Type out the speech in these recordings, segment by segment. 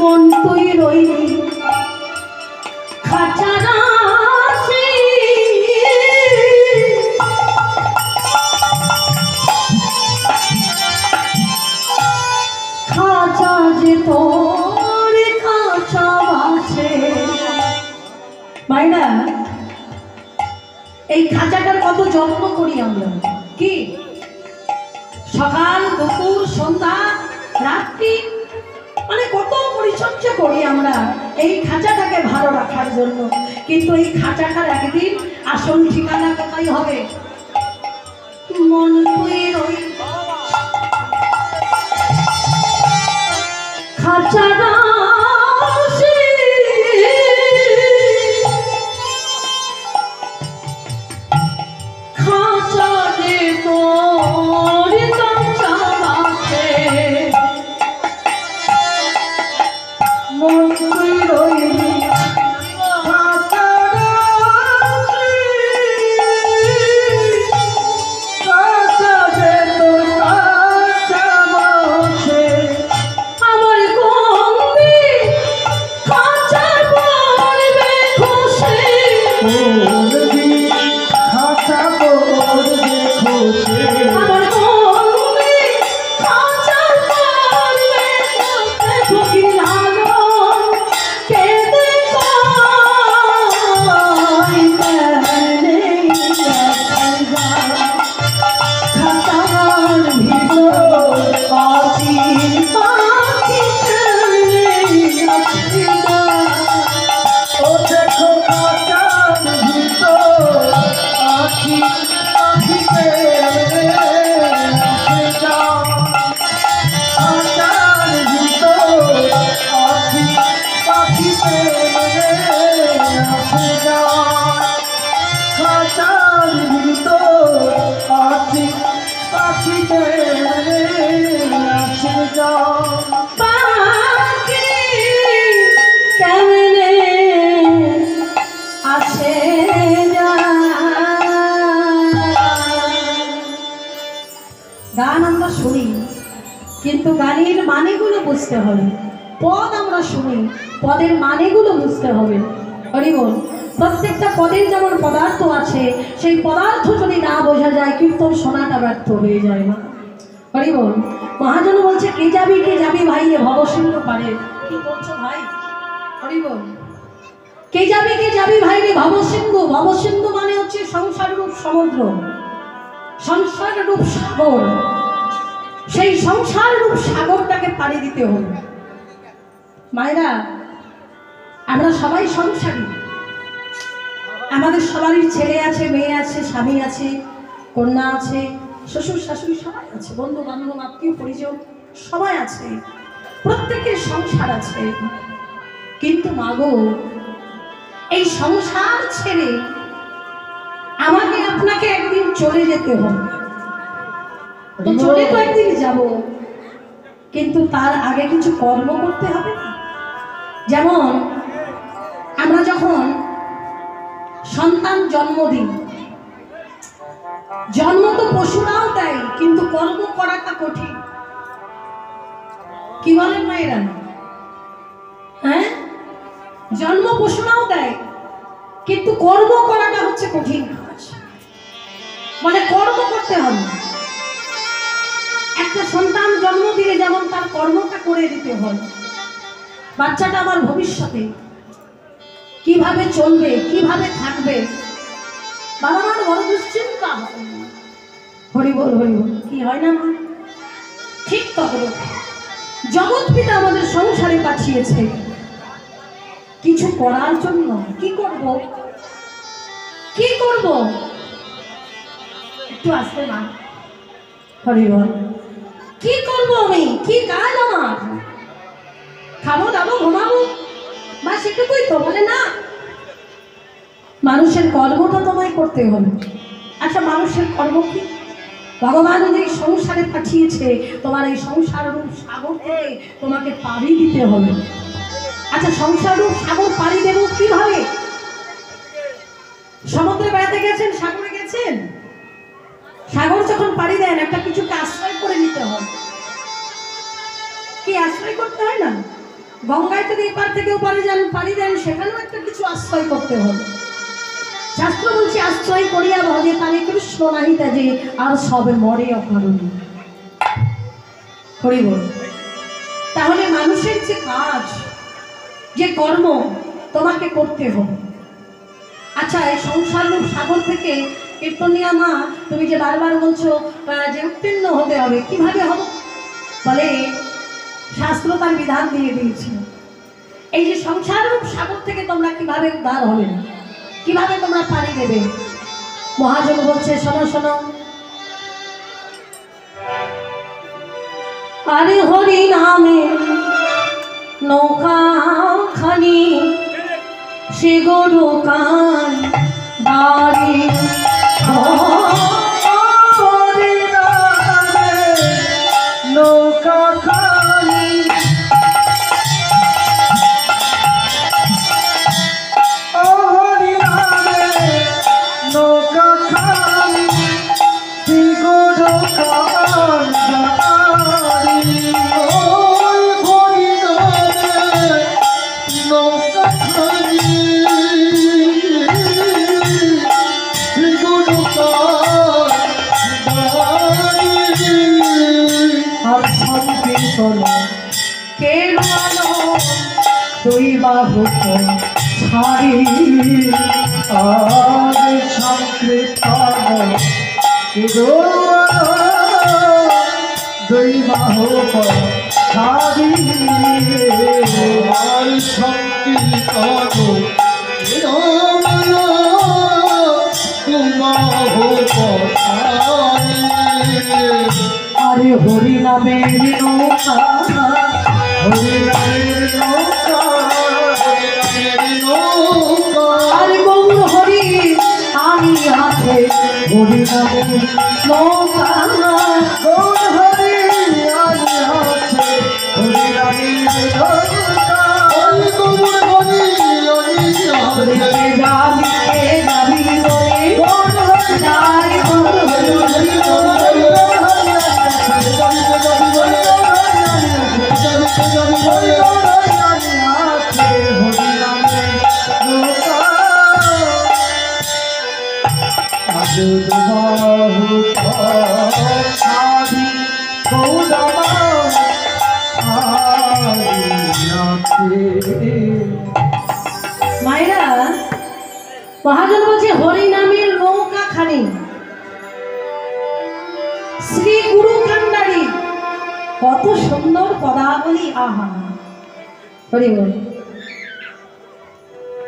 মন তুই রইলি খাঁচারাশি খাঁচা যে তোর খাঁচা বাসে মাইনা এই খাঁচাটার কত যত্ন করি আমরা কি সকাল দুপুর সন্ধ্যা রাত্রি মানে কত পরিচর্যা করি আমরা এই খাঁচাটাকে ভালো রাখার জন্য কিন্তু এই খাঁচাটার একদিন আসল ঠিকানা কোথায় হবে মন তুই রই খাঁচাটা গান আমরা শুনি কিন্তু গানের মানেগুলো বুঝতে হবে পদ আমরা শুনি পদের মানেগুলো বুঝতে হবে হরি বল প্রত্যেকটা পদের যেমন পদার্থ আছে সেই পদার্থ যদি না বোঝা যায় কীর্তন শোনাটা ব্যর্থ হয়ে যায় না হরি বল মহাজন বলছে কে যাবি ভাই এ ভবসিন্ধু পারে কি বলছো ভাই হরি বল কে যাবি ভাই রে ভবসিন্ধু মানে হচ্ছে সংসার রূপ সমুদ্র সংসার রূপ সাগর সেই সংসার রূপ সাগরটাকে পাড়ি দিতে হবে মায়েরা আমরা সবাই সংসারী আমাদের সবারই ছেলে আছে মেয়ে আছে স্বামী আছে কন্যা আছে শ্বশুর শাশুড়ি সবাই আছে বন্ধু বান্ধব আত্মীয় পরিজন সবাই আছে প্রত্যেকের সংসার আছে কিন্তু মাগো এই সংসার ছেড়ে আমাকে আপনাকে একদিন চলে যেতে হবে তো চলে তো একদিন যাব কিন্তু তার আগে কিছু কর্ম করতে হবে না যেমন আমরা যখন সন্তান জন্ম দিই জন্ম তো পশুরাও দেয় কিন্তু কর্ম করাটা কঠিন কি বলেন মায়েরা হ্যাঁ জন্ম পশুরাও দেয় কিন্তু কর্ম করাটা হচ্ছে কঠিন কাজ মানে কর্ম করতে হবে একটা সন্তান জন্ম দিলে যেমন তার কর্মটা করে দিতে হয় বাচ্চাটা আমার ভবিষ্যতে কিভাবে চলবে কিভাবে থাকবে বাবা মার বড় দুশ্চিন্তা হরি বল কি হয় না ঠিক তখন জগৎ পিতা আমাদের সংসারে পাঠিয়েছে কিছু করার জন্য কি করব একটু আসতে না হরি বল কি করবো আমি কি কাজ আমার খাবো দাবো ঘুমাবো বা সেটুকুই তো বলে না মানুষের কর্মটা তোমায় করতে হবে আচ্ছা মানুষের কর্ম কি ভগবান যে সংসারে পাঠিয়েছে তোমার এই সংসার রূপ সাগর থেকে তোমাকে পাড়ি দিতে হবে আচ্ছা সংসার রূপ সাগর পাড়ি দেব কিভাবে সমুদ্রে বেড়াতে গেছেন সাগরে গেছেন সাগর যখন পাড়ি দেন একটা কিছুকে আশ্রয় করে নিতে হয় কি আশ্রয় করতে হয় না গঙ্গায় যদি এপার থেকে ওপারে যান পাড়ি দেন, সেখানেও একটা কিছু আশ্রয় করতে হবে। শাস্ত্র বলছে আশ্রয় করিয়া ভজে তারে কৃষ্ণ নাহি তাজে, আর সবে মরে অকারণে। হরি বল। তাহলে মানুষের যে কাজ, যে কর্ম তোমাকে করতে হবে। আচ্ছা, এই সংসার সাগর থেকে কীর্তনিয়া মা তুমি যে বারবার বলছো যে উত্তীর্ণ হতে হবে, কিভাবে হবে? বলে শাস্ত্র তার বিধান দিয়ে দিয়েছিল। এই যে সংসার সাগর থেকে তোমরা কিভাবে উদ্ধার হবে, কিভাবে তোমরা পাড়ি দেবে? মহাজন বলছে শোনো শোনো, আরে হরি নামে নৌকা খানি সে গরু কান বাড়ি, নৌকা খানি হরি নামে নৌকা খানি গরু কান বাড়ি, হরি নামে নৌকা খানি গরু কান বাড়ি। আর সংকীর্তন কেবল দুই বাহু ছাড়ি, আর সংকীর্তন দুই বাহু ছাড়ি, আর সংকীর্তন আরে হরি নামে নৌকা, হরি নামের নৌকা, হরি নামের নৌকা, আরে গৌর হরি আমি আছে হরি নামে নৌকা, গৌর হরি আনি আছে হরি নামের নৌকা, হরি গৌর হরি আনি আছে যাবি যাবি বলে গৌর হরি যাই গৌর হরি হরি মায়েরা, মহাজন বলছে হরি নামের নৌকা খানি শ্রী গুরু কান্ডারি, কত সুন্দর পদাবলী। আহা হরি বল।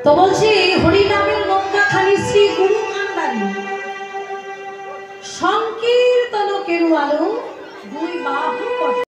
তো বলছি হরি নামে